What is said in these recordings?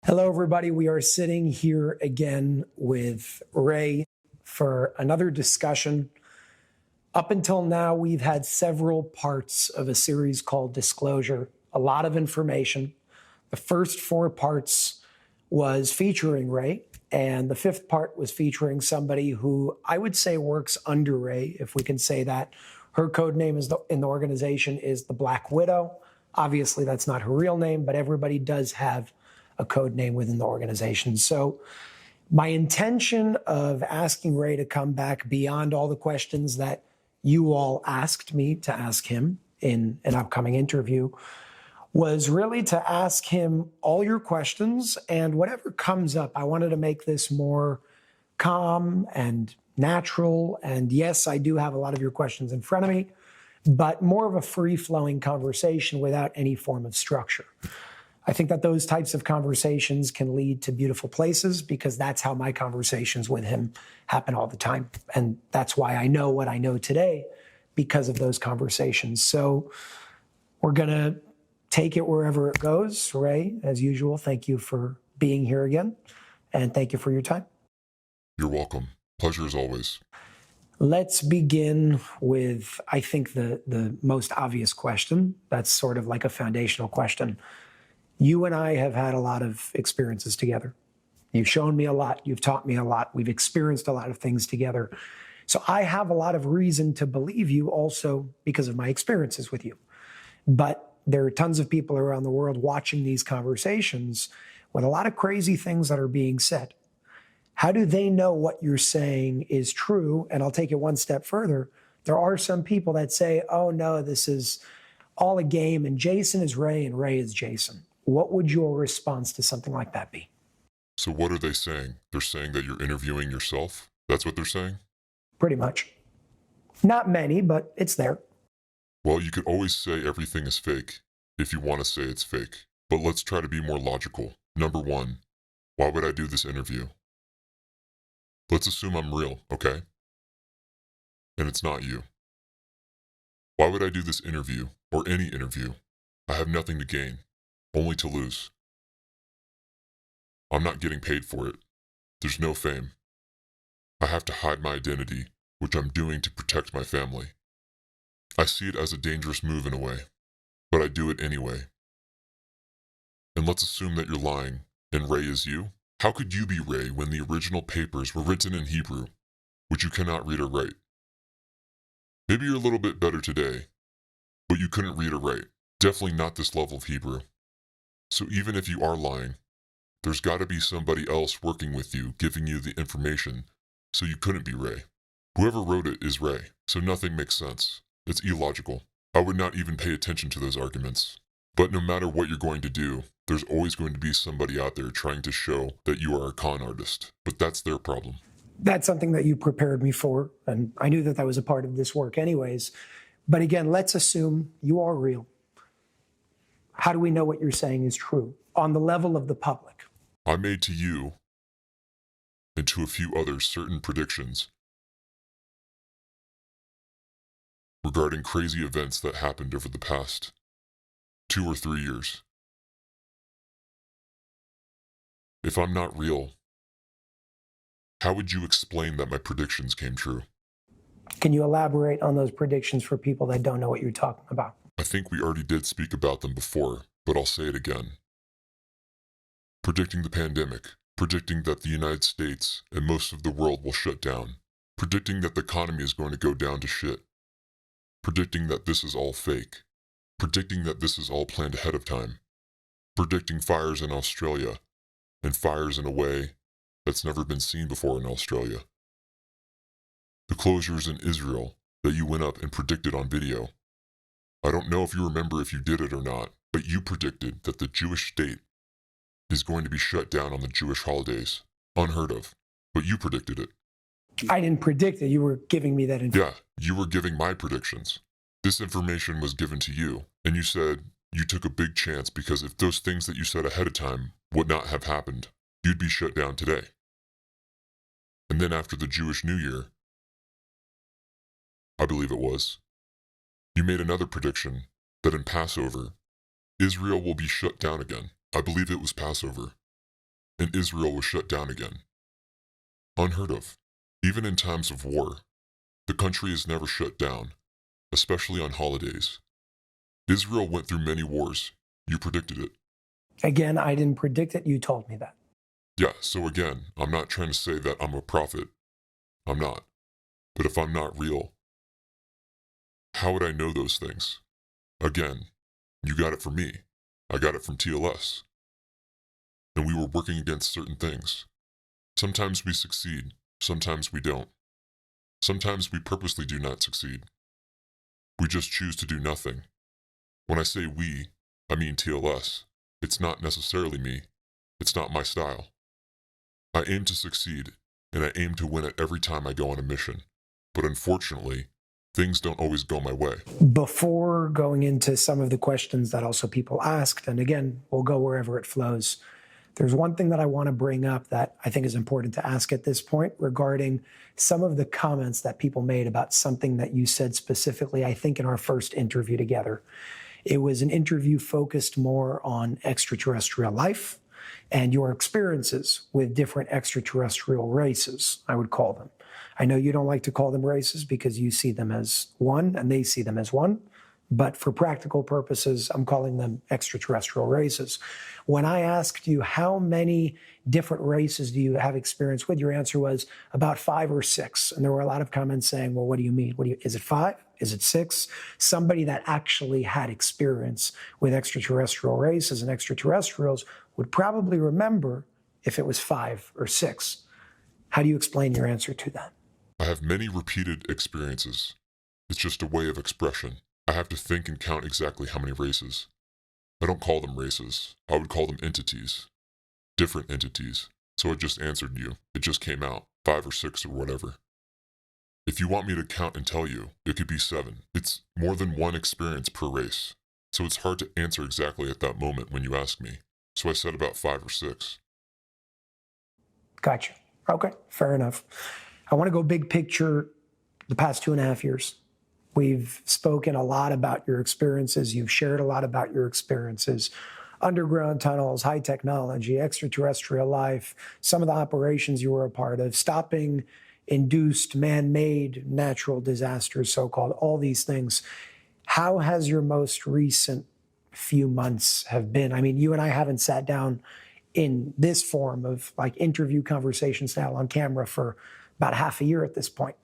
Hello, everybody. We are sitting here again with Ray for another discussion. Up until now, we've had several parts of a series called Disclosure, a lot of information. The first 4 parts was featuring Ray, and the 5th part was featuring somebody who I would say works under Ray, if we can say that. Her code name in the organization is the Black Widow. Obviously, that's not her real name, but everybody does have a code name within the organization. So my intention of asking Ray to come back beyond all the questions that you all asked me to ask him in an upcoming interview was really to ask him all your questions, and whatever comes up, I wanted to make this more calm and natural. And yes, I do have a lot of your questions in front of me, but more of a free-flowing conversation without any form of structure. I think that those types of conversations can lead to beautiful places, because that's how my conversations with him happen all the time. And that's why I know what I know today, because of those conversations. So we're going to take it wherever it goes. Ray, as usual, thank you for being here again. And thank you for your time. You're welcome. Pleasure as always. Let's begin with, I think, the most obvious question. That's sort of like a foundational question. You and I have had a lot of experiences together. You've shown me a lot. You've taught me a lot. We've experienced a lot of things together. So I have a lot of reason to believe you also because of my experiences with you. But there are tons of people around the world watching these conversations with a lot of crazy things that are being said. How do they know what you're saying is true? And I'll take it one step further. There are some people that say, oh no, this is all a game and Jason is Ray and Ray is Jason. What would your response to something like that be? So what are they saying? They're saying that you're interviewing yourself? That's what they're saying? Pretty much. Not many, but it's there. Well, you could always say everything is fake if you want to say it's fake. But let's try to be more logical. Number 1, why would I do this interview? Let's assume I'm real, okay? And it's not you. Why would I do this interview, or any interview? I have nothing to gain, only to lose. I'm not getting paid for it. There's no fame. I have to hide my identity, which I'm doing to protect my family. I see it as a dangerous move in a way, but I do it anyway. And let's assume that you're lying, and Ray is you. How could you be Ray when the original papers were written in Hebrew, which you cannot read or write? Maybe you're a little bit better today, but you couldn't read or write. Definitely not this level of Hebrew. So even if you are lying, there's got to be somebody else working with you, giving you the information, so you couldn't be Ray. Whoever wrote it is Ray, so nothing makes sense. It's illogical. I would not even pay attention to those arguments. But no matter what you're going to do, there's always going to be somebody out there trying to show that you are a con artist. But that's their problem. That's something that you prepared me for, and I knew that that was a part of this work anyways. But again, let's assume you are real. How do we know what you're saying is true on the level of the public? I made to you and to a few others certain predictions regarding crazy events that happened over the past 2 or 3 years. If I'm not real, how would you explain that my predictions came true? Can you elaborate on those predictions for people that don't know what you're talking about? I think we already did speak about them before, but I'll say it again. Predicting the pandemic, predicting that the United States and most of the world will shut down, predicting that the economy is going to go down to shit, predicting that this is all fake, predicting that this is all planned ahead of time, predicting fires in Australia, and fires in a way that's never been seen before in Australia. The closures in Israel that you went up and predicted on video. I don't know if you remember if you did it or not, but you predicted that the Jewish state is going to be shut down on the Jewish holidays. Unheard of, but you predicted it. I didn't predict it. You were giving me that information. Yeah, you were giving my predictions. This information was given to you, and you said you took a big chance because if those things that you said ahead of time would not have happened, you'd be shut down today. And then after the Jewish New Year, I believe it was, you made another prediction that in Passover, Israel will be shut down again. I believe it was Passover. and Israel was shut down again. Unheard of. Even in times of war, the country is never shut down, especially on holidays. Israel went through many wars. You predicted it. Again, I didn't predict it. You told me that. Yeah, so again, I'm not trying to say that I'm a prophet. I'm not. But if I'm not real, how would I know those things? Again, you got it from me. I got it from TLS. And we were working against certain things. Sometimes we succeed, sometimes we don't. Sometimes we purposely do not succeed. We just choose to do nothing. When I say we, I mean TLS. It's not necessarily me. It's not my style. I aim to succeed, and I aim to win it every time I go on a mission. But unfortunately, things don't always go my way. Before going into some of the questions that also people asked, and again, we'll go wherever it flows, there's one thing that I want to bring up that I think is important to ask at this point regarding some of the comments that people made about something that you said specifically, I think, in our first interview together. It was an interview focused more on extraterrestrial life and your experiences with different extraterrestrial races, I would call them. I know you don't like to call them races because you see them as one and they see them as one. But for practical purposes, I'm calling them extraterrestrial races. When I asked you how many different races do you have experience with, your answer was about 5 or 6. And there were a lot of comments saying, well, what do you mean? Is it 5? Is it 6? Somebody that actually had experience with extraterrestrial races and extraterrestrials would probably remember if it was 5 or 6. How do you explain your answer to that? I have many repeated experiences. It's just a way of expression. I have to think and count exactly how many races. I don't call them races. I would call them entities. Different entities. So I just answered you. It just came out. 5 or 6 or whatever. If you want me to count and tell you, it could be 7. It's more than one experience per race. So it's hard to answer exactly at that moment when you ask me. So I said about 5 or 6. Gotcha. Okay, fair enough. I want to go big picture the past 2.5 years. We've spoken a lot about your experiences. You've shared a lot about your experiences. Underground tunnels, high technology, extraterrestrial life, some of the operations you were a part of, stopping induced man-made natural disasters, so-called, all these things. How has your most recent few months have been? I mean, you and I haven't sat down in this form of like interview conversation style on camera for about half a year at this point.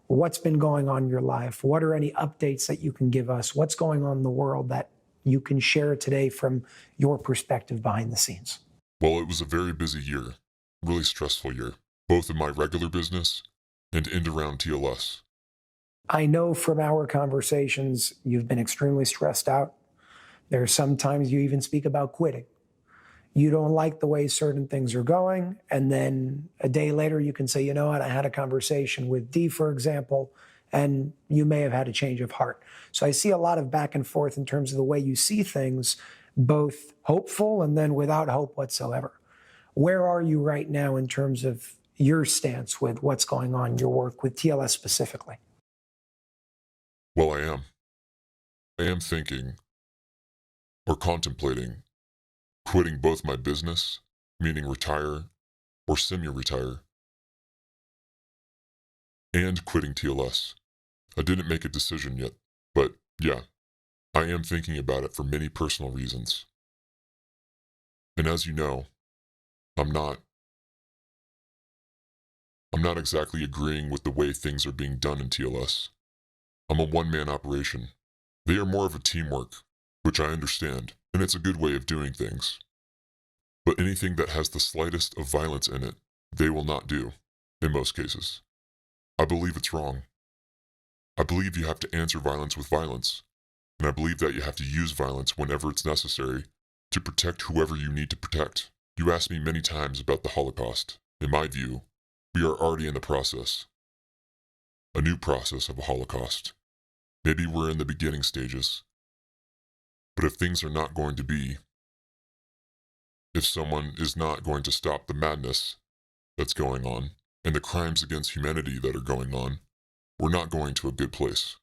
What's been going on in your life? What are any updates that you can give us? What's going on in the world that you can share today from your perspective behind the scenes? Well, it was a very busy year, really stressful year, both in my regular business and around TLS. I know from our conversations, you've been extremely stressed out. There are some times you even speak about quitting. You don't like the way certain things are going. And then a day later, you can say, you know what, I had a conversation with D, for example, and you may have had a change of heart. So I see a lot of back and forth in terms of the way you see things, both hopeful and then without hope whatsoever. Where are you right now in terms of your stance with what's going on in your work with TLS specifically? Well, I am. I am thinking or contemplating quitting both my business, meaning retire or semi-retire, and quitting TLS. I didn't make a decision yet, but yeah, I am thinking about it for many personal reasons. And as you know, I'm not exactly agreeing with the way things are being done in TLS. I'm a one-man operation. They are more of a teamwork, which I understand, and it's a good way of doing things. But anything that has the slightest of violence in it, they will not do, in most cases. I believe it's wrong. I believe you have to answer violence with violence, and I believe that you have to use violence whenever it's necessary to protect whoever you need to protect. You asked me many times about the Holocaust. In my view, we are already in the process. A new process of a Holocaust. Maybe we're in the beginning stages. But if things are not going to be, if someone is not going to stop the madness that's going on and the crimes against humanity that are going on, we're not going to a good place.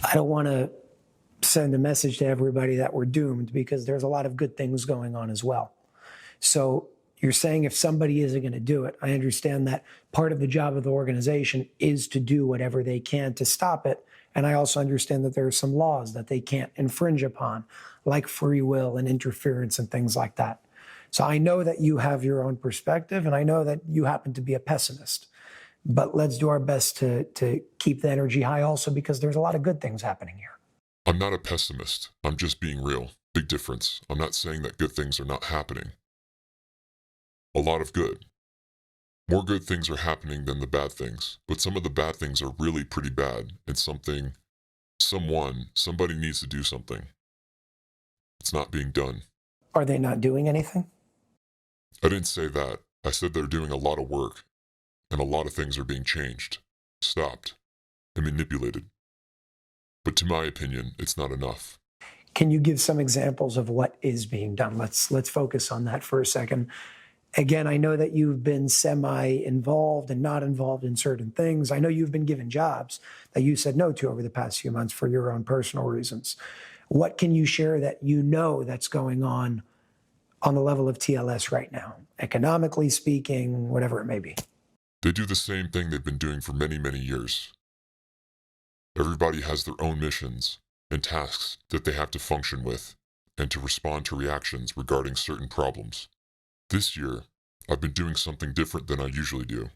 I don't want to send a message to everybody that we're doomed because there's a lot of good things going on as well. So you're saying if somebody isn't going to do it, I understand that part of the job of the organization is to do whatever they can to stop it. And I also understand that there are some laws that they can't infringe upon, like free will and interference and things like that. So I know that you have your own perspective, and I know that you happen to be a pessimist. But let's do our best to keep the energy high also, because there's a lot of good things happening here. I'm not a pessimist. I'm just being real. Big difference. I'm not saying that good things are not happening. A lot of good. More good things are happening than the bad things, but some of the bad things are really pretty bad, and somebody needs to do something. It's not being done. Are they not doing anything? I didn't say that. I said they're doing a lot of work, and a lot of things are being changed, stopped, and manipulated. But to my opinion, it's not enough. Can you give some examples of what is being done? Let's focus on that for a second. Again, I know that you've been semi-involved and not involved in certain things. I know you've been given jobs that you said no to over the past few months for your own personal reasons. What can you share that you know that's going on the level of TLS right now, economically speaking, whatever it may be? They do the same thing they've been doing for many, many years. Everybody has their own missions and tasks that they have to function with and to respond to reactions regarding certain problems. This year, I've been doing something different than I usually do.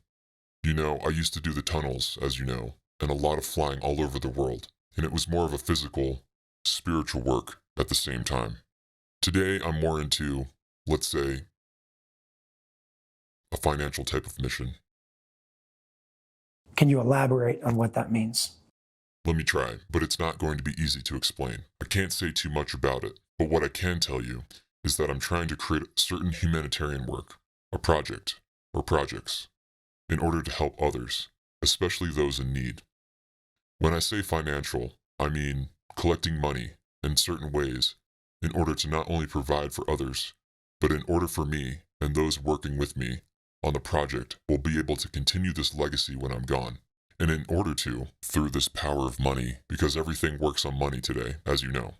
You know, I used to do the tunnels, as you know, and a lot of flying all over the world, and it was more of a physical, spiritual work at the same time. Today, I'm more into, let's say, a financial type of mission. Can you elaborate on what that means? Let me try, but it's not going to be easy to explain. I can't say too much about it, but what I can tell you is that I'm trying to create certain humanitarian work, a project, or projects, in order to help others, especially those in need. When I say financial, I mean collecting money in certain ways in order to not only provide for others, but in order for me and those working with me on the project will be able to continue this legacy when I'm gone. And in order to, through this power of money, because everything works on money today, as you know,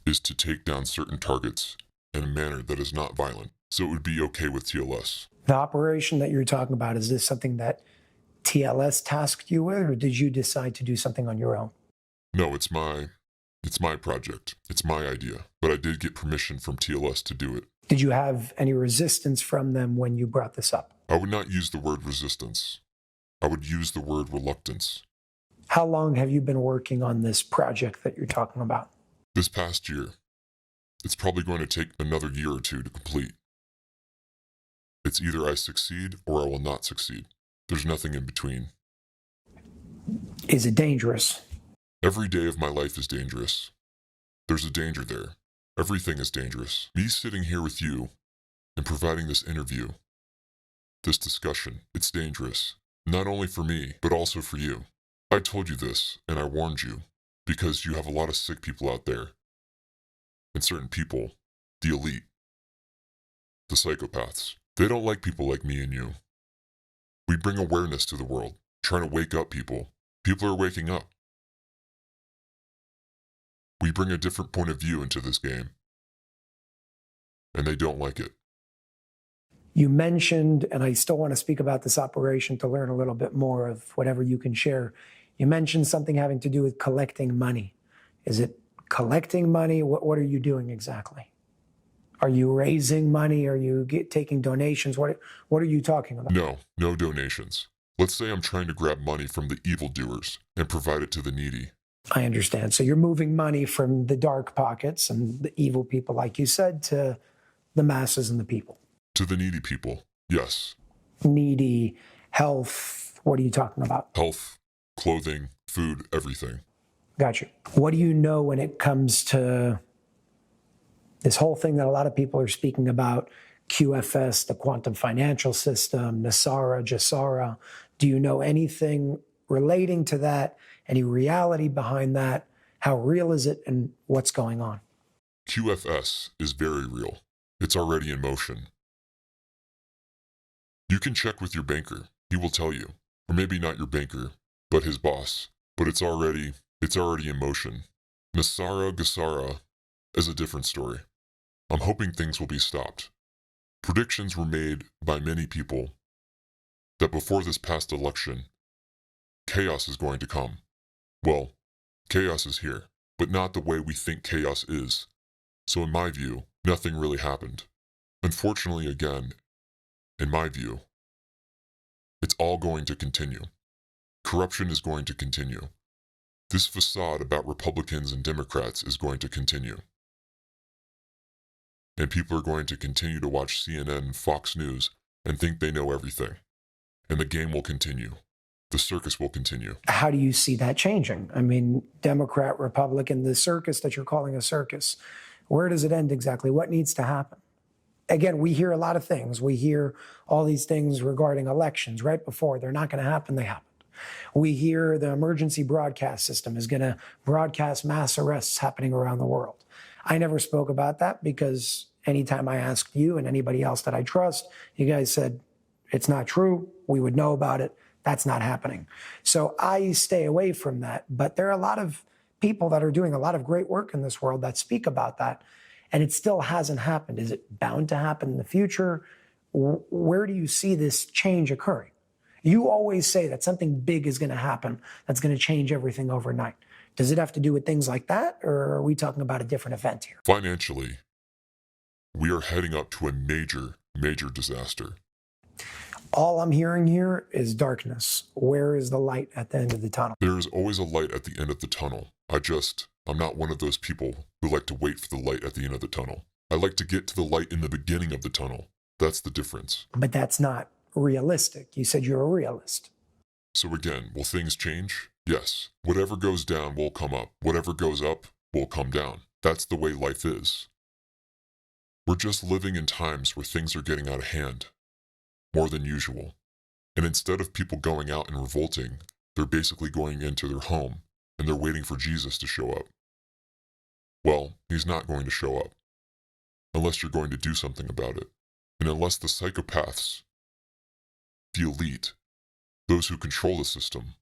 is to take down certain targets in a manner that is not violent, so it would be okay with TLS. The operation that you're talking about, is this something that TLS tasked you with, or did you decide to do something on your own? No, it's my project. It's my idea, but I did get permission from TLS to do it. Did you have any resistance from them when you brought this up? I would not use the word resistance. I would use the word reluctance. How long have you been working on this project that you're talking about? This past year. It's probably going to take another year or two to complete. It's either I succeed or I will not succeed. There's nothing in between. Is it dangerous? Every day of my life is dangerous. There's a danger there. Everything is dangerous. Me sitting here with you and providing this interview, this discussion, it's dangerous. Not only for me, but also for you. I told you this, and I warned you, because you have a lot of sick people out there. And certain people, the elite, the psychopaths, they don't like people like me and you. We bring awareness to the world, trying to wake up people. People are waking up. We bring a different point of view into this game, and they don't like it. You mentioned, and I still want to speak about this operation to learn a little bit more of whatever you can share. You mentioned something having to do with collecting money. Is it collecting money? What are you doing exactly? Are you raising money? Are you taking donations? What are you talking about? No donations. Let's say I'm trying to grab money from the evildoers and provide it to the needy. I understand. So you're moving money from the dark pockets and the evil people, like you said, to the masses and the people. To the needy people, yes. Needy, health, what are you talking about? Health, clothing, food, everything. Got you. What do you know when it comes to this whole thing that a lot of people are speaking about, QFS, the quantum financial system, Nasara, Jasara? Do you know anything relating to that? Any reality behind that? How real is it, and what's going on? QFS is very real. It's already in motion. You can check with your banker. He will tell you. Or maybe not your banker, but his boss. But it's already in motion. Nasara Gasara is a different story. I'm hoping things will be stopped. Predictions were made by many people that before this past election, chaos is going to come. Well, chaos is here, but not the way we think chaos is. So in my view, nothing really happened. Unfortunately, again, in my view, it's all going to continue. Corruption is going to continue. This facade about Republicans and Democrats is going to continue. And people are going to continue to watch CNN and Fox News and think they know everything. And the game will continue. The circus will continue. How do you see that changing? I mean, Democrat, Republican, the circus that you're calling a circus, where does it end exactly? What needs to happen? Again, we hear a lot of things. We hear all these things regarding elections right before. They're not going to happen. They happened. We hear the emergency broadcast system is going to broadcast mass arrests happening around the world. I never spoke about that because anytime I asked you and anybody else that I trust, you guys said, it's not true. We would know about it. That's not happening. So I stay away from that. But there are a lot of people that are doing a lot of great work in this world that speak about that. And it still hasn't happened. Is it bound to happen in the future? Where do you see this change occurring? You always say that something big is going to happen that's going to change everything overnight. Does it have to do with things like that? Or are we talking about a different event here? Financially, we are heading up to a major, major disaster. All I'm hearing here is darkness. Where is the light at the end of the tunnel? There is always a light at the end of the tunnel. I'm not one of those people who like to wait for the light at the end of the tunnel. I like to get to the light in the beginning of the tunnel. That's the difference. But that's not realistic. You said you're a realist. So again, will things change? Yes. Whatever goes down will come up. Whatever goes up will come down. That's the way life is. We're just living in times where things are getting out of hand, more than usual. And instead of people going out and revolting, they're basically going into their home and they're waiting for Jesus to show up. Well, he's not going to show up unless you're going to do something about it. And unless the psychopaths, the elite, those who control the system,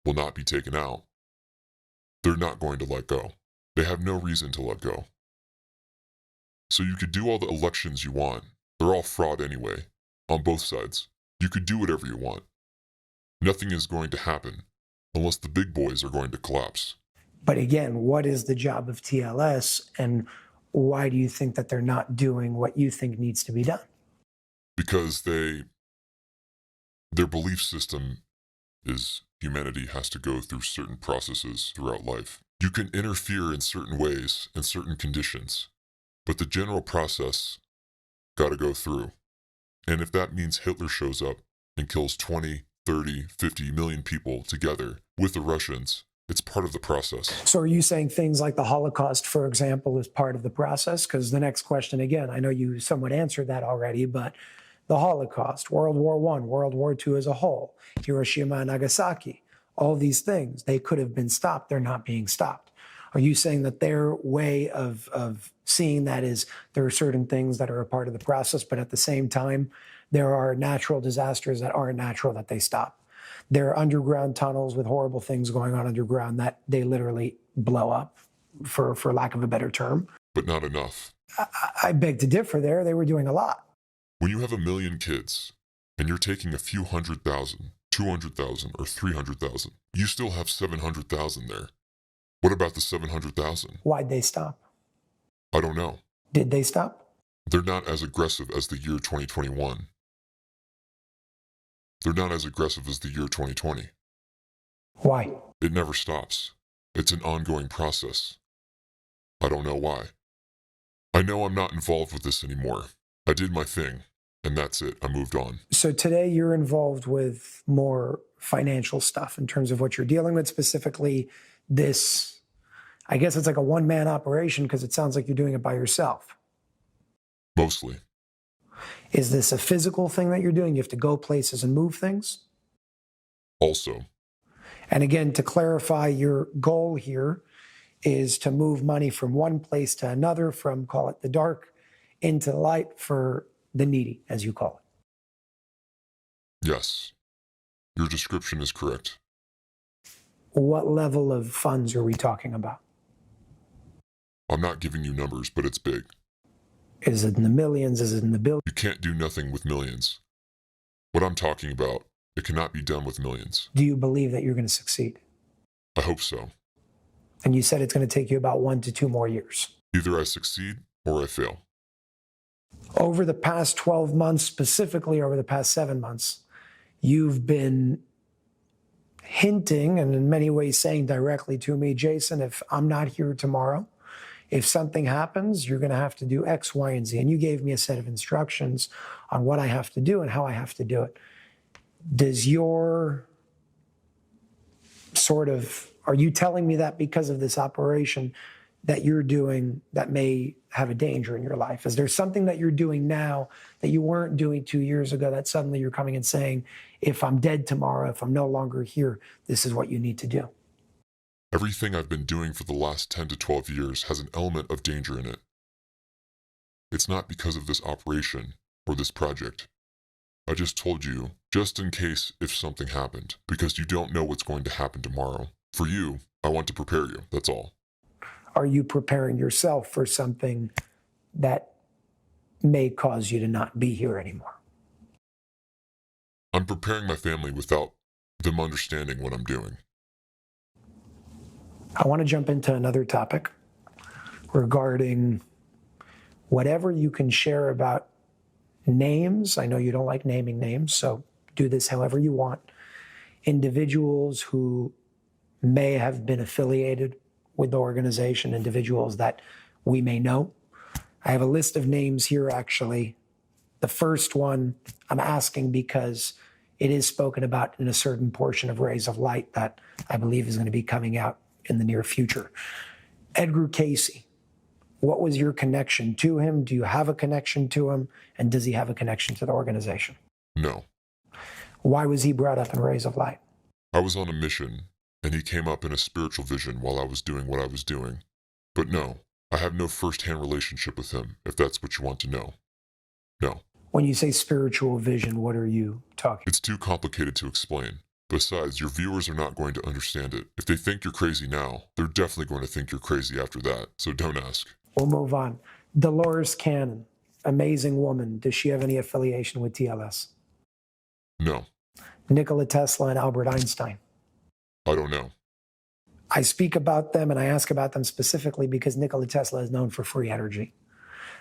will not be taken out, they're not going to let go. They have no reason to let go. So you could do all the elections you want. They're all fraud anyway, on both sides. You could do whatever you want. Nothing is going to happen unless the big boys are going to collapse. But again, what is the job of TLS, and why do you think that they're not doing what you think needs to be done? Because their belief system is humanity has to go through certain processes throughout life. You can interfere in certain ways and certain conditions, but the general process got to go through. And if that means Hitler shows up and kills 20, 30, 50 million people together with the Russians, it's part of the process. So are you saying things like the Holocaust, for example, is part of the process? Because the next question, again, I know you somewhat answered that already, but the Holocaust, World War I, World War II as a whole, Hiroshima and Nagasaki, all these things, they could have been stopped. They're not being stopped. Are you saying that their way of seeing that is there are certain things that are a part of the process, but at the same time, there are natural disasters that aren't natural that they stop? There are underground tunnels with horrible things going on underground that they literally blow up, for lack of a better term. But not enough. I beg to differ there. They were doing a lot. When you have 1 million kids, and you're taking a few 100,000, 200,000, or 300,000, you still have 700,000 there. What about the 700,000? Why'd they stop? I don't know. Did they stop? They're not as aggressive as the year 2021. They're not as aggressive as the year 2020. Why? It never stops. It's an ongoing process. I don't know why. I know I'm not involved with this anymore. I did my thing, and that's it. I moved on. So today you're involved with more financial stuff in terms of what you're dealing with, specifically this, I guess it's like a one-man operation because it sounds like you're doing it by yourself. Mostly. Is this a physical thing that you're doing? You have to go places and move things? Also. And again, to clarify, your goal here is to move money from one place to another, from, call it the dark, into the light for the needy, as you call it. Yes. Your description is correct. What level of funds are we talking about? I'm not giving you numbers, but it's big. Is it in the millions? Is it in the billions? You can't do nothing with millions. What I'm talking about, it cannot be done with millions. Do you believe that you're going to succeed? I hope so. And you said it's going to take you about 1 to 2 more years. Either I succeed or I fail. Over the past 12 months, specifically over the past 7 months, you've been hinting and in many ways saying directly to me, Jason, if I'm not here tomorrow, if something happens, you're going to have to do X, Y, and Z. And you gave me a set of instructions on what I have to do and how I have to do it. Does your are you telling me that because of this operation that you're doing that may have a danger in your life? Is there something that you're doing now that you weren't doing 2 years ago that suddenly you're coming and saying, if I'm dead tomorrow, if I'm no longer here, this is what you need to do? Everything I've been doing for the last 10 to 12 years has an element of danger in it. It's not because of this operation or this project. I just told you, just in case if something happened, because you don't know what's going to happen tomorrow. For you, I want to prepare you, that's all. Are you preparing yourself for something that may cause you to not be here anymore? I'm preparing my family without them understanding what I'm doing. I want to jump into another topic regarding whatever you can share about names. I know you don't like naming names, so do this however you want. Individuals who may have been affiliated with the organization, individuals that we may know. I have a list of names here, actually. The first one I'm asking because it is spoken about in a certain portion of Rays of Light that I believe is going to be coming out in the near future. Edgar Casey. What was your connection to him? Do you have a connection to him? And does he have a connection to the organization? No. Why was he brought up in Rays of Light? I was on a mission, and he came up in a spiritual vision while I was doing what I was doing. But no, I have no first-hand relationship with him, if that's what you want to know. No. When you say spiritual vision, what are you talking? It's too complicated to explain. Besides, your viewers are not going to understand it. If they think you're crazy now, they're definitely going to think you're crazy after that, so don't ask. We'll move on. Dolores Cannon, amazing woman. Does she have any affiliation with TLS? No. Nikola Tesla and Albert Einstein. I don't know. I speak about them and I ask about them specifically because Nikola Tesla is known for free energy.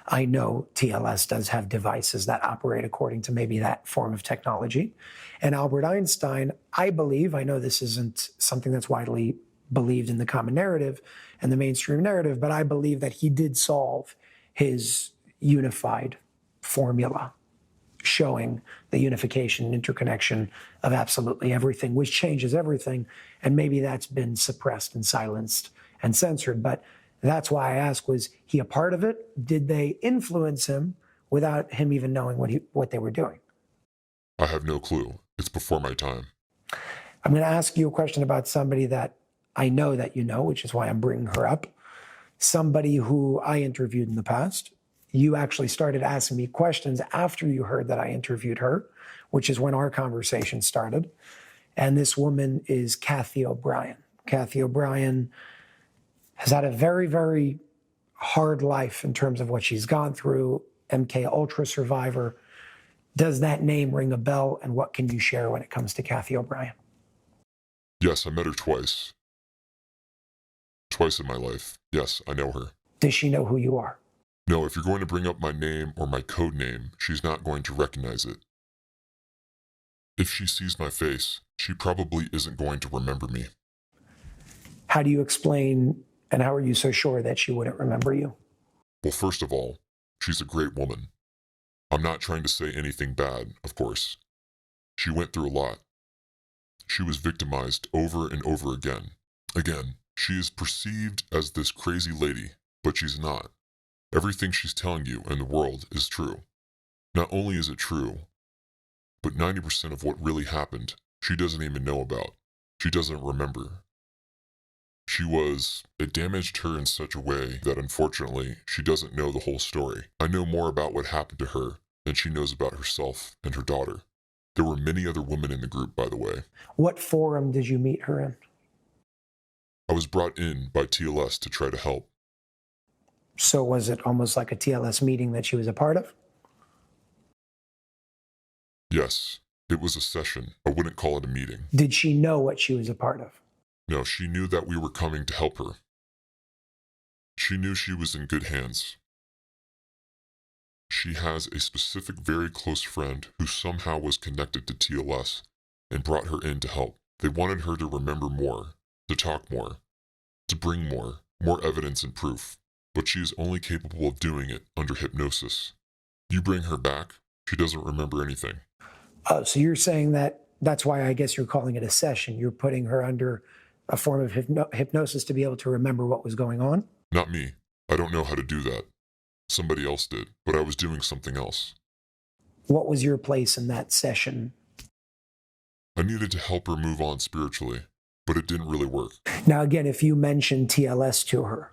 I know TLS does have devices that operate according to maybe that form of technology. And Albert Einstein, I believe, I know this isn't something that's widely believed in the common narrative and the mainstream narrative, but I believe that he did solve his UNIFYD formula, showing the unification and interconnection of absolutely everything, which changes everything. And maybe that's been suppressed and silenced and censored. But that's why I ask, was he a part of it? Did they influence him without him even knowing what they were doing? I have no clue. It's before my time. I'm going to ask you a question about somebody that I know that you know, which is why I'm bringing her up. Somebody who I interviewed in the past. You actually started asking me questions after you heard that I interviewed her, which is when our conversation started. And this woman is Cathy O Brien. Cathy O Brien has had a very, very hard life in terms of what she's gone through, MK Ultra survivor. Does that name ring a bell? And what can you share when it comes to Cathy O Brien? Yes, I met her twice. Twice in my life. Yes, I know her. Does she know who you are? No, if you're going to bring up my name or my code name, she's not going to recognize it. If she sees my face, she probably isn't going to remember me. How do you explain, and how are you so sure that she wouldn't remember you? Well, first of all, she's a great woman. I'm not trying to say anything bad, of course. She went through a lot. She was victimized over and over again. Again, she is perceived as this crazy lady, but she's not. Everything she's telling you and the world is true. Not only is it true, but 90% of what really happened, she doesn't even know about. She doesn't remember. It damaged her in such a way that unfortunately, she doesn't know the whole story. I know more about what happened to her than she knows about herself and her daughter. There were many other women in the group, by the way. What forum did you meet her in? I was brought in by TLS to try to help. So was it almost like a TLS meeting that she was a part of? Yes, it was a session. I wouldn't call it a meeting. Did she know what she was a part of? No, she knew that we were coming to help her. She knew she was in good hands. She has a specific, very close friend who somehow was connected to TLS and brought her in to help. They wanted her to remember more, to talk more, to bring more evidence and proof. But she is only capable of doing it under hypnosis. You bring her back, she doesn't remember anything. Oh, so you're saying that's why I guess you're calling it a session. You're putting her under a form of hypnosis to be able to remember what was going on? Not me. I don't know how to do that. Somebody else did, but I was doing something else. What was your place in that session? I needed to help her move on spiritually, but it didn't really work. Now, again, if you mentioned TLS to her,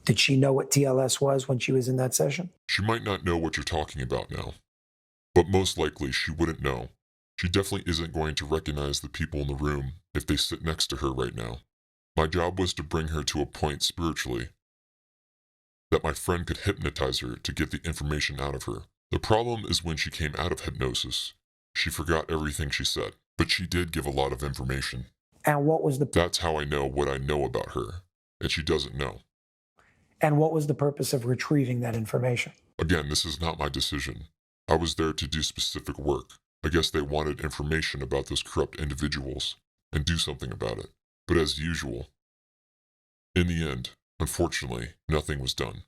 did she know what TLS was when she was in that session? She might not know what you're talking about now, but most likely she wouldn't know. She definitely isn't going to recognize the people in the room if they sit next to her right now. My job was to bring her to a point spiritually that my friend could hypnotize her to get the information out of her. The problem is when she came out of hypnosis, she forgot everything she said, but she did give a lot of information. And what was That's how I know what I know about her, and she doesn't know. And what was the purpose of retrieving that information? Again, this is not my decision. I was there to do specific work. I guess they wanted information about those corrupt individuals and do something about it. But as usual, in the end, unfortunately, nothing was done.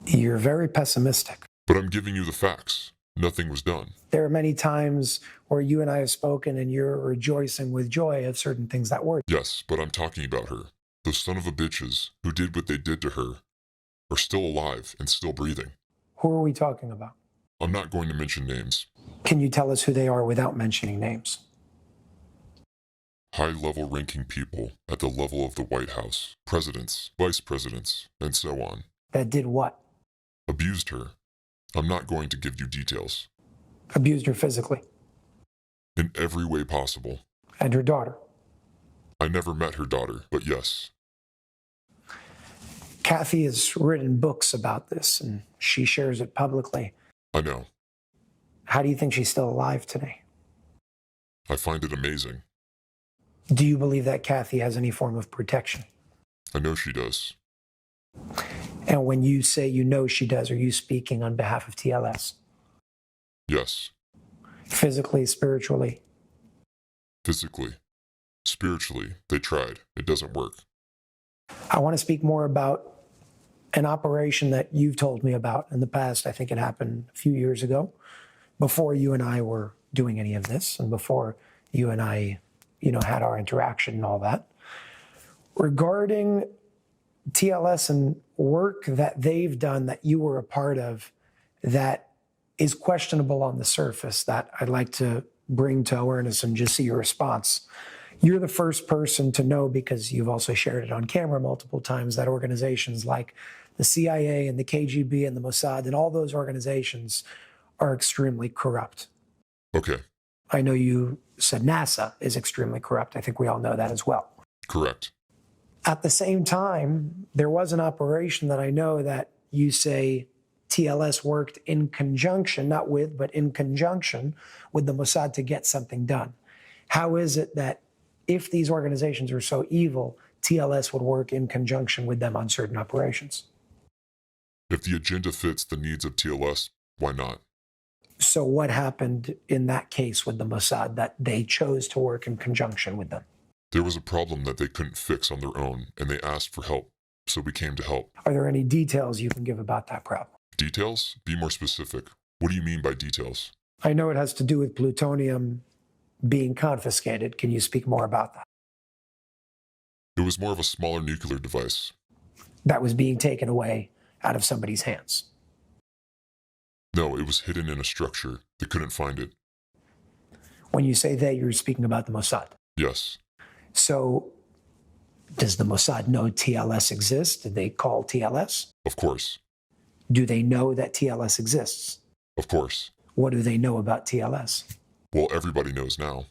You're very pessimistic. But I'm giving you the facts. Nothing was done. There are many times where you and I have spoken and you're rejoicing with joy of certain things that were. Yes, but I'm talking about her. Those son of a bitches who did what they did to her are still alive and still breathing. Who are we talking about? I'm not going to mention names. Can you tell us who they are without mentioning names? High-level ranking people at the level of the White House, presidents, vice presidents, and so on. That did what? Abused her. I'm not going to give you details. Abused her physically. In every way possible. And her daughter. I never met her daughter, but yes. Cathy has written books about this, and she shares it publicly. I know. How do you think she's still alive today? I find it amazing. Do you believe that Cathy has any form of protection? I know she does. And when you say you know she does, are you speaking on behalf of TLS? Yes. Physically, spiritually? Physically. Spiritually, they tried. It doesn't work. I want to speak more about an operation that you've told me about in the past. I think it happened a few years ago, before you and I were doing any of this, and before you and I, had our interaction and all that. Regarding TLS and work that they've done that you were a part of that is questionable on the surface, that I'd like to bring to awareness and just see your response. You're the first person to know, because you've also shared it on camera multiple times, that organizations like the CIA and the KGB and the Mossad and all those organizations are extremely corrupt. Okay. I know you said NASA is extremely corrupt. I think we all know that as well. Correct. At the same time, there was an operation that I know that you say TLS worked in conjunction, not with, but in conjunction with the Mossad to get something done. How is it that if these organizations are so evil, TLS would work in conjunction with them on certain operations? If the agenda fits the needs of TLS, why not? So what happened in that case with the Mossad that they chose to work in conjunction with them? There was a problem that they couldn't fix on their own, and they asked for help, so we came to help. Are there any details you can give about that problem? Details? Be more specific. What do you mean by details? I know it has to do with plutonium being confiscated. Can you speak more about that? It was more of a smaller nuclear device. That was being taken away out of somebody's hands. No, it was hidden in a structure. They couldn't find it. When you say they, you're speaking about the Mossad. Yes. So does the Mossad know TLS exists? Did they call TLS? Of course. Do they know that TLS exists? Of course. What do they know about TLS? Well, everybody knows now.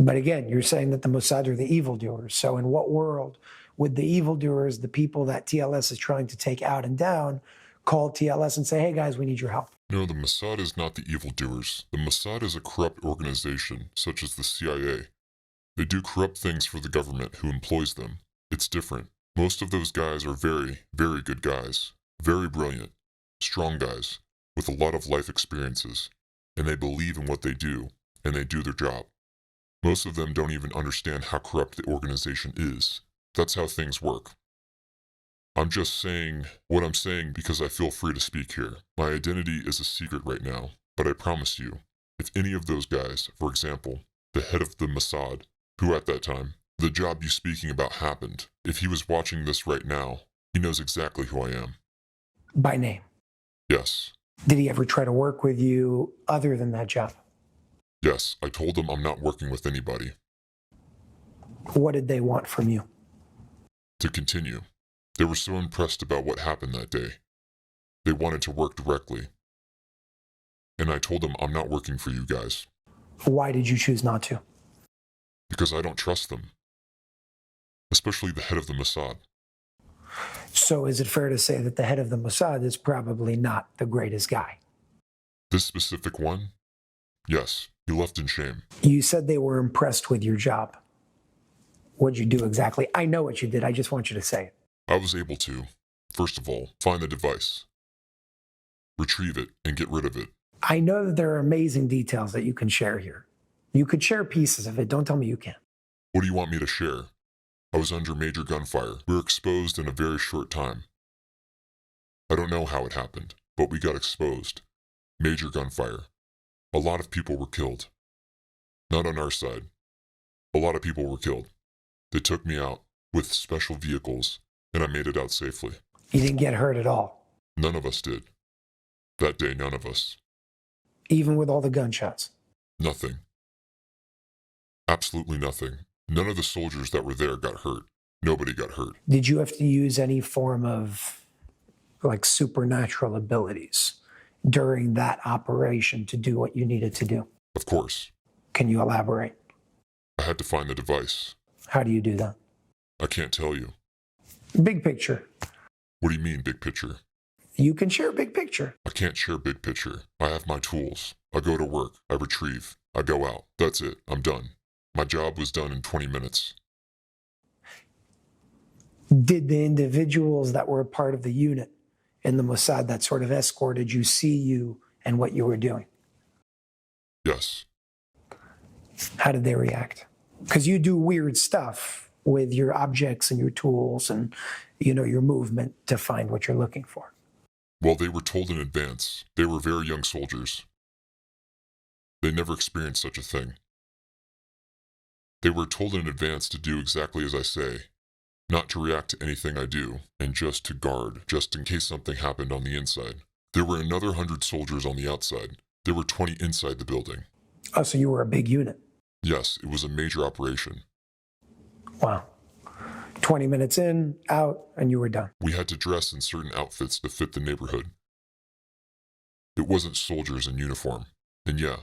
But again, you're saying that the Mossad are the evildoers. So in what world would the evildoers, the people that TLS is trying to take out and down, call TLS and say, hey guys, we need your help? No, the Mossad is not the evildoers. The Mossad is a corrupt organization, such as the CIA. They do corrupt things for the government who employs them. It's different. Most of those guys are very, very good guys. Very brilliant. Strong guys. With a lot of life experiences. And they believe in what they do. And they do their job. Most of them don't even understand how corrupt the organization is. That's how things work. I'm just saying what I'm saying because I feel free to speak here. My identity is a secret right now, but I promise you, if any of those guys, for example, the head of the Mossad, who at that time, the job you speaking about happened, if he was watching this right now, he knows exactly who I am. By name? Yes. Did he ever try to work with you other than that job? Yes, I told him I'm not working with anybody. What did they want from you? To continue. They were so impressed about what happened that day. They wanted to work directly. And I told them I'm not working for you guys. Why did you choose not to? Because I don't trust them. Especially the head of the Mossad. So is it fair to say that the head of the Mossad is probably not the greatest guy? This specific one? Yes, he left in shame. You said they were impressed with your job. What'd you do exactly? I know what you did. I just want you to say it. I was able to, first of all, find the device, retrieve it, and get rid of it. I know that there are amazing details that you can share here. You could share pieces of it. Don't tell me you can't. What do you want me to share? I was under major gunfire. We were exposed in a very short time. I don't know how it happened, but we got exposed. Major gunfire. A lot of people were killed. Not on our side. A lot of people were killed. They took me out with special vehicles, and I made it out safely. You didn't get hurt at all? None of us did. That day, none of us. Even with all the gunshots? Nothing. Absolutely nothing. None of the soldiers that were there got hurt. Nobody got hurt. Did you have to use any form of, like, supernatural abilities during that operation to do what you needed to do? Of course. Can you elaborate? I had to find the device. How do you do that? I can't tell you. Big picture. What do you mean, big picture? You can share big picture. I can't share big picture. I have my tools. I go to work. I retrieve. I go out. That's it. I'm done. My job was done in 20 minutes. Did the individuals that were a part of the unit in the Mossad that sort of escorted you see you and what you were doing? Yes. How did they react? Because you do weird stuff with your objects and your tools and, your movement to find what you're looking for. Well, they were told in advance. They were very young soldiers. They never experienced such a thing. They were told in advance to do exactly as I say, not to react to anything I do, and just to guard, just in case something happened on the inside. There were another 100 soldiers on the outside. There were 20 inside the building. Oh, so you were a big unit? Yes, it was a major operation. Wow. 20 minutes in, out, and you were done. We had to dress in certain outfits to fit the neighborhood. It wasn't soldiers in uniform. And yeah,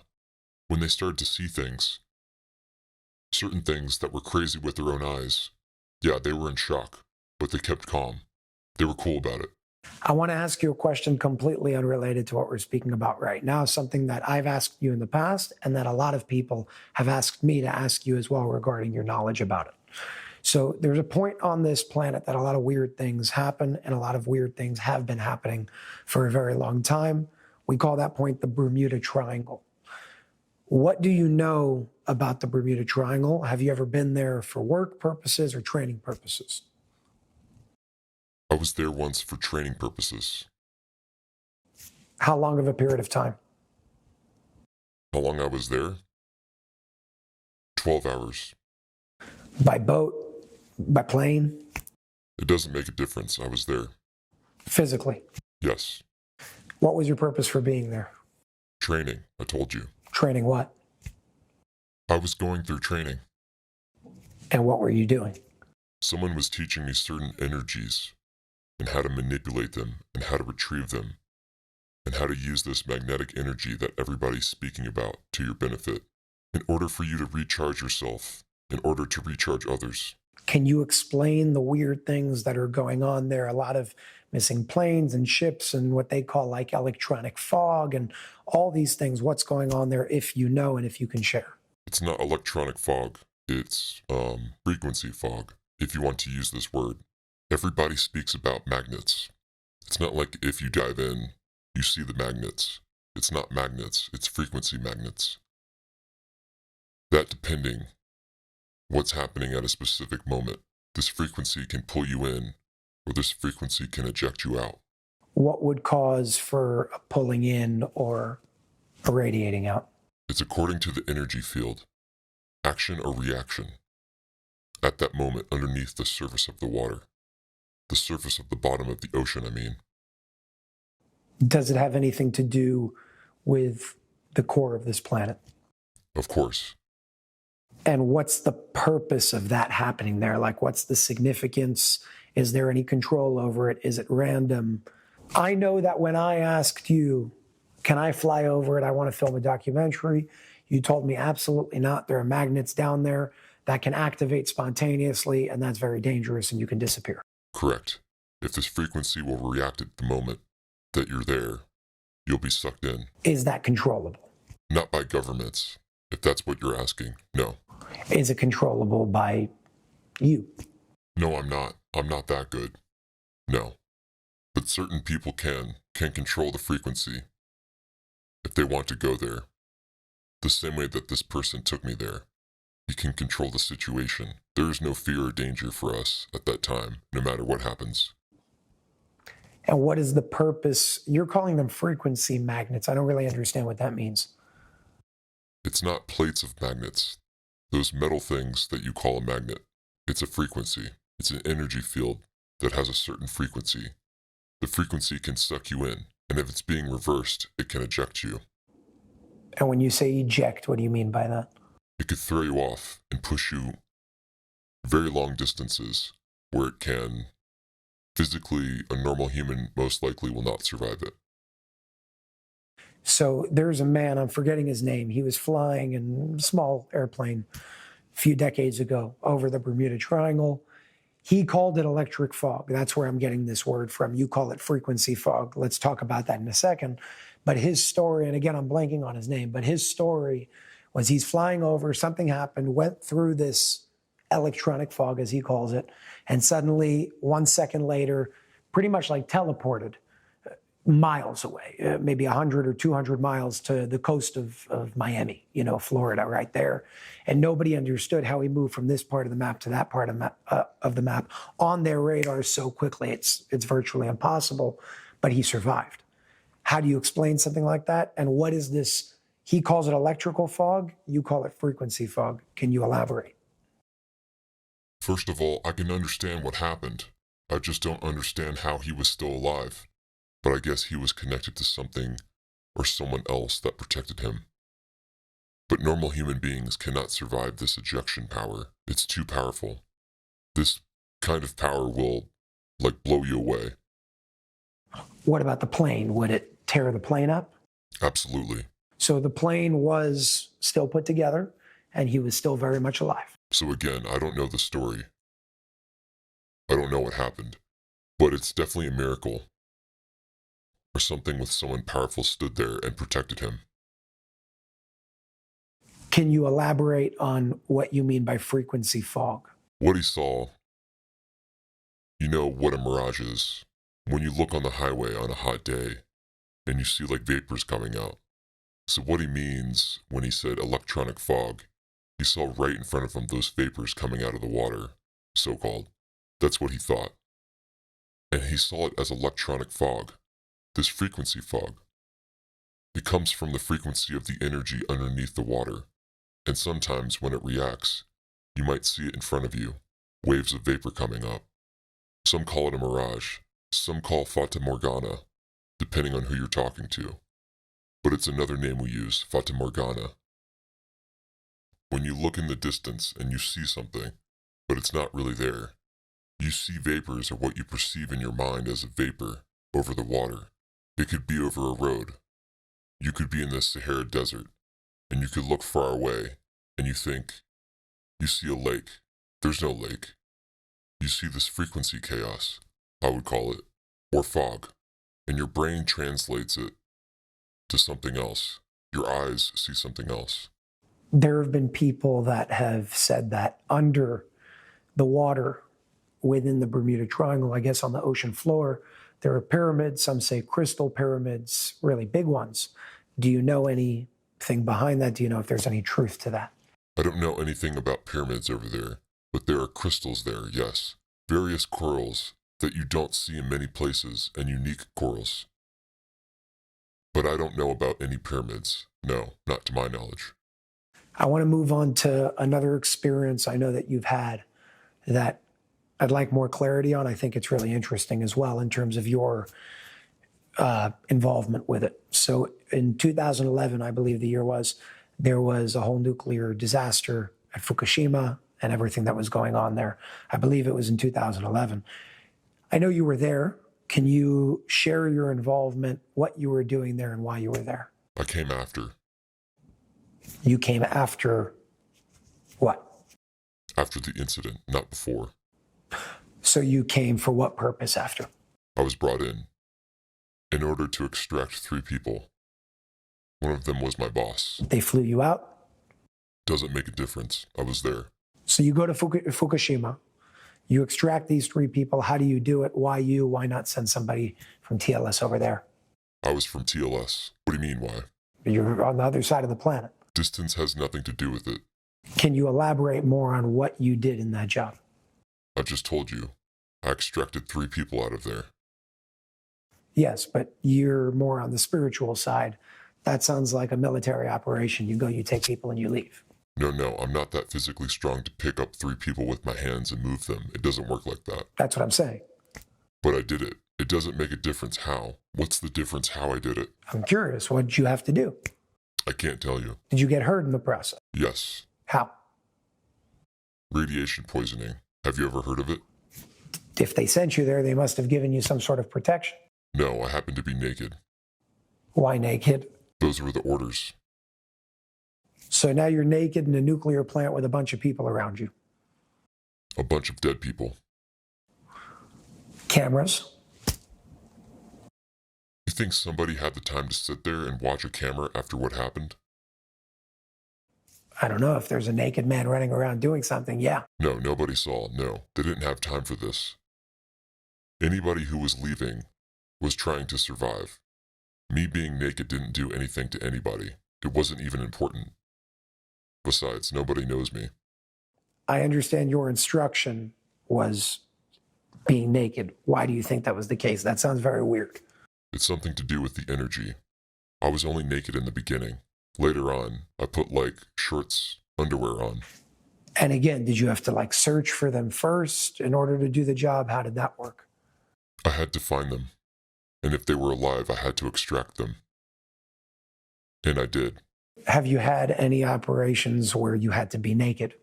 when they started to see things, certain things that were crazy with their own eyes, yeah, they were in shock, but they kept calm. They were cool about it. I want to ask you a question completely unrelated to what we're speaking about right now, something that I've asked you in the past and that a lot of people have asked me to ask you as well regarding your knowledge about it. So there's a point on this planet that a lot of weird things happen and a lot of weird things have been happening for a very long time. We call that point the Bermuda Triangle. What do you know about the Bermuda Triangle? Have you ever been there for work purposes or training purposes? I was there once for training purposes. How long of a period of time? How long I was there? 12 hours. By boat? By plane? It doesn't make a difference. I was there. Physically? Yes. What was your purpose for being there? Training, I told you. Training what? I was going through training. And what were you doing? Someone was teaching me certain energies and how to manipulate them and how to retrieve them and how to use this magnetic energy that everybody's speaking about to your benefit in order for you to recharge yourself, in order to recharge others. Can you explain the weird things that are going on there? A lot of missing planes and ships and what they call like electronic fog and all these things. What's going on there if you know and if you can share? It's not electronic fog. It's frequency fog, if you want to use this word. Everybody speaks about magnets. It's not like if you dive in, you see the magnets. It's not magnets, it's frequency magnets. That depending what's happening at a specific moment, this frequency can pull you in, or this frequency can eject you out. What would cause for a pulling in or a radiating out? It's according to the energy field, action or reaction, at that moment underneath the surface of the water, the surface of the bottom of the ocean, I mean. Does it have anything to do with the core of this planet? Of course. And what's the purpose of that happening there? Like, what's the significance? Is there any control over it? Is it random? I know that when I asked you, can I fly over it? I want to film a documentary. You told me absolutely not. There are magnets down there that can activate spontaneously, and that's very dangerous, and you can disappear. Correct. If this frequency will react at the moment that you're there, you'll be sucked in. Is that controllable? Not by governments, if that's what you're asking. No. Is it controllable by you? No, I'm not. I'm not that good. No. But certain people can control the frequency if they want to go there. The same way that this person took me there. He can control the situation. There is no fear or danger for us at that time, no matter what happens. And what is the purpose? You're calling them frequency magnets. I don't really understand what that means. It's not plates of magnets. Those metal things that you call a magnet. It's a frequency. It's an energy field that has a certain frequency. The frequency can suck you in, and if it's being reversed, it can eject you. And when you say eject, what do you mean by that? It could throw you off and push you very long distances where it can physically, a normal human most likely will not survive it. So there's a man, I'm forgetting his name. He was flying in a small airplane a few decades ago over the Bermuda Triangle. He called it electric fog. That's where I'm getting this word from. You call it frequency fog. Let's talk about that in a second. But his story, and again, I'm blanking on his name, but his story was he's flying over, something happened, went through this electronic fog, as he calls it, and suddenly, 1 second later, pretty much like teleported miles away, maybe 100 or 200 miles to the coast of Miami, Florida, right there. And nobody understood how he moved from this part of the map to that part of the map on their radar so quickly. It's virtually impossible, but he survived. How do you explain something like that? And what is this? He calls it electrical fog. You call it frequency fog. Can you elaborate? First of all, I can understand what happened. I just don't understand how he was still alive. But I guess he was connected to something or someone else that protected him. But normal human beings cannot survive this ejection power. It's too powerful. This kind of power will, blow you away. What about the plane? Would it tear the plane up? Absolutely. So the plane was still put together, and he was still very much alive. So again, I don't know the story. I don't know what happened. But it's definitely a miracle. Or something with someone powerful stood there and protected him. Can you elaborate on what you mean by frequency fog? What he saw, you know what a mirage is. When you look on the highway on a hot day, and you see vapors coming out. So what he means when he said electronic fog, he saw right in front of him those vapors coming out of the water, so-called. That's what he thought. And he saw it as electronic fog. This frequency fog. It comes from the frequency of the energy underneath the water, and sometimes when it reacts, you might see it in front of you, waves of vapor coming up. Some call it a mirage, some call Fata Morgana, depending on who you're talking to. But it's another name we use, Fata Morgana. When you look in the distance and you see something, but it's not really there, you see vapors or what you perceive in your mind as a vapor over the water. It could be over a road. You could be in the Sahara Desert, and you could look far away, and you think, you see a lake. There's no lake. You see this frequency chaos, I would call it, or fog, and your brain translates it to something else. Your eyes see something else. There have been people that have said that under the water within the Bermuda Triangle, I guess on the ocean floor, there are pyramids. Some say crystal pyramids, really big ones. Do you know anything behind that? Do you know if there's any truth to that? I don't know anything about pyramids over there, but there are crystals there, yes. Various corals that you don't see in many places, and unique corals. But I don't know about any pyramids. No, not to my knowledge. I want to move on to another experience I know that you've had that I'd like more clarity on. I think it's really interesting as well in terms of your involvement with it. So in 2011, I believe the year was, there was a whole nuclear disaster at Fukushima and everything that was going on there. I believe it was in 2011. I know you were there. Can you share your involvement, what you were doing there and why you were there? I came after. You came after what? After the incident, not before. So you came for what purpose after? I was brought in order to extract 3 people. One of them was my boss. They flew you out? Doesn't make a difference. I was there. So you go to Fukushima, you extract these 3 people. How do you do it? Why you? Why not send somebody from TLS over there? I was from TLS. What do you mean, why? You're on the other side of the planet. Distance has nothing to do with it. Can you elaborate more on what you did in that job? I've just told you. I extracted 3 people out of there. Yes, but you're more on the spiritual side. That sounds like a military operation. You go, you take people, and you leave. No, I'm not that physically strong to pick up 3 people with my hands and move them. It doesn't work like that. That's what I'm saying. But I did it. It doesn't make a difference how. What's the difference how I did it? I'm curious. What did you have to do? I can't tell you. Did you get hurt in the process? Yes. How? Radiation poisoning. Have you ever heard of it? If they sent you there, they must have given you some sort of protection. No, I happen to be naked. Why naked? Those were the orders. So now you're naked in a nuclear plant with a bunch of people around you. A bunch of dead people. Cameras. You think somebody had the time to sit there and watch a camera after what happened? I don't know if there's a naked man running around doing something. Yeah. No, nobody saw. No, they didn't have time for this. Anybody who was leaving was trying to survive. Me being naked didn't do anything to anybody. It wasn't even important. Besides, nobody knows me. I understand your instruction was being naked. Why do you think that was the case? That sounds very weird. It's something to do with the energy. I was only naked in the beginning. Later on, I put shorts, underwear on. And again, did you have to search for them first in order to do the job? How did that work? I had to find them. And if they were alive, I had to extract them. And I did. Have you had any operations where you had to be naked?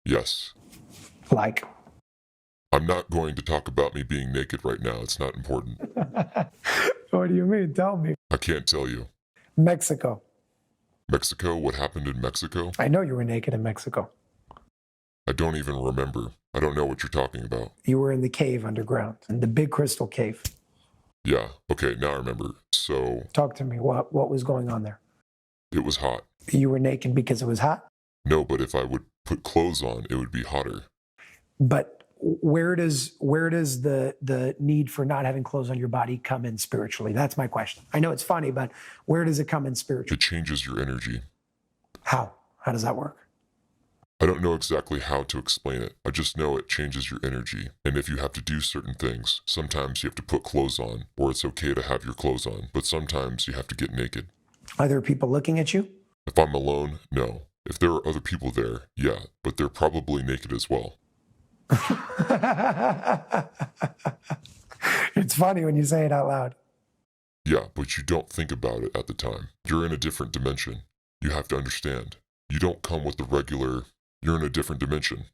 Yes. Like? I'm not going to talk about me being naked right now. It's not important. What do you mean? Tell me. I can't tell you. Mexico. Mexico? What happened in Mexico? I know you were naked in Mexico. I don't even remember. I don't know what you're talking about. You were in the cave underground, in the big crystal cave. Yeah, okay, now I remember. So... Talk to me. What was going on there? It was hot. You were naked because it was hot? No, but if I would put clothes on, it would be hotter. But where does the need for not having clothes on your body come in spiritually? That's my question. I know it's funny, but where does it come in spiritually? It changes your energy. How? How does that work? I don't know exactly how to explain it. I just know it changes your energy. And if you have to do certain things, sometimes you have to put clothes on, or it's okay to have your clothes on, but sometimes you have to get naked. Are there people looking at you? If I'm alone, no. If there are other people there, yeah, but they're probably naked as well. It's funny when you say it out loud. Yeah, but you don't think about it at the time. You're in a different dimension. You have to understand. You don't come with the regular, you're in a different dimension.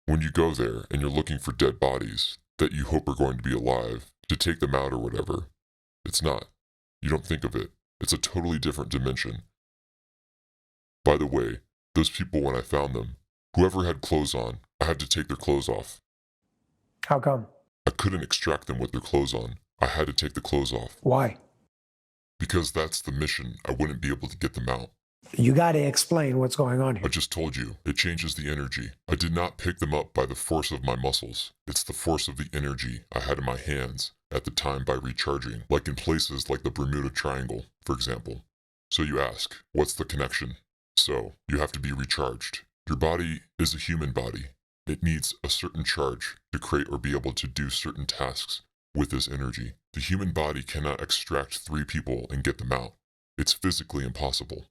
When you go there and you're looking for dead bodies that you hope are going to be alive, to take them out or whatever, it's not. You don't think of it. It's a totally different dimension. By the way, those people, when I found them, whoever had clothes on, I had to take their clothes off. How come? I couldn't extract them with their clothes on. I had to take the clothes off. Why? Because that's the mission. I wouldn't be able to get them out. You got to explain what's going on I here. just told you, it changes the energy. I did not pick them up by the force of my muscles. It's the force of the energy I had in my hands at the time by recharging, like in places like the Bermuda Triangle, for example. So you ask, what's the connection? So, you have to be recharged. Your body is a human body. It needs a certain charge to create or be able to do certain tasks with this energy. The human body cannot extract 3 people and get them out. It's physically impossible.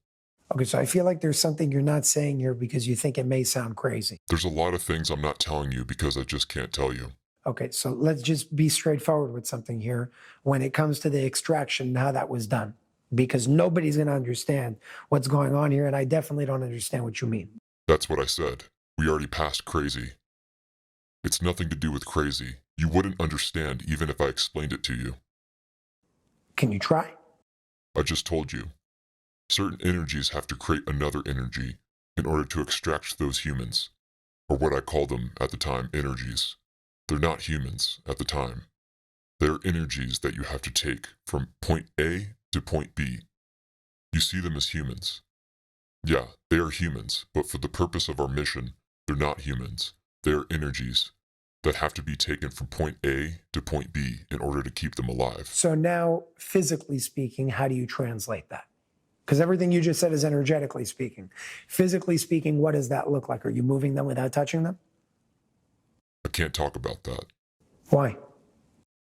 Okay, so I feel like there's something you're not saying here because you think it may sound crazy. There's a lot of things I'm not telling you because I just can't tell you. Okay, so let's just be straightforward with something here when it comes to the extraction and how that was done, because nobody's going to understand what's going on here, and I definitely don't understand what you mean. That's what I said. We already passed crazy. It's nothing to do with crazy. You wouldn't understand even if I explained it to you. Can you try? I just told you. Certain energies have to create another energy in order to extract those humans, or what I called them at the time, energies. They're not humans at the time. They're energies that you have to take from point A to point B. You see them as humans. Yeah, they are humans, but for the purpose of our mission, they're not humans. They are energies that have to be taken from point A to point B in order to keep them alive. So now, physically speaking, how do you translate that? Because everything you just said is energetically speaking. Physically speaking, what does that look like? Are you moving them without touching them? I can't talk about that Why?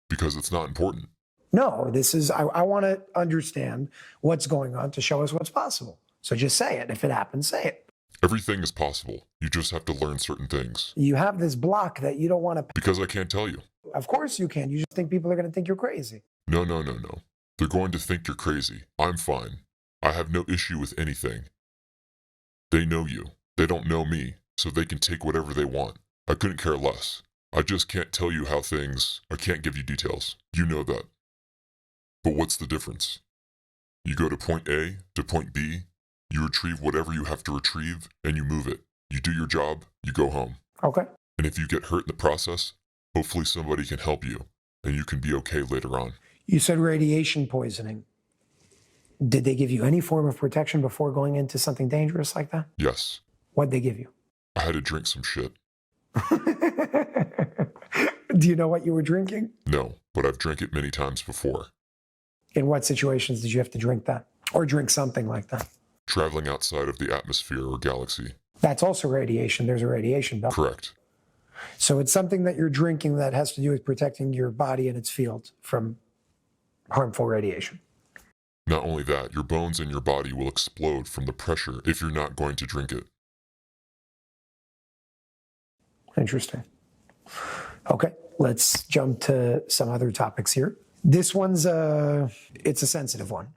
because it's not important. No, this is, I want to understand what's going on to show us what's possible. So just say it. If it happens, say it. Everything is possible. You just have to learn certain things. You have this block that you don't want to. Because I can't tell you. Of course you can. You just think people are going to think you're crazy. No. They're going to think you're crazy. I'm fine. I have no issue with anything. They know you. They don't know me, so they can take whatever they want. I couldn't care less. I just can't tell you how things. I can't give you details. You know that. But what's the difference? You go to point A to point B, you retrieve whatever you have to retrieve, and you move it. You do your job, you go home. Okay. And if you get hurt in the process, hopefully somebody can help you, and you can be okay later on. You said radiation poisoning. Did they give you any form of protection before going into something dangerous like that? Yes. What'd they give you? I had to drink some shit. Do you know what you were drinking? No, but I've drank it many times before. In what situations did you have to drink that? Or drink something like that? Traveling outside of the atmosphere or galaxy. That's also radiation. There's a radiation belt. Correct. So it's something that you're drinking that has to do with protecting your body and its field from harmful radiation. Not only that, your bones in your body will explode from the pressure if you're not going to drink it. Interesting. Okay, let's jump to some other topics here. This one's it's a sensitive one.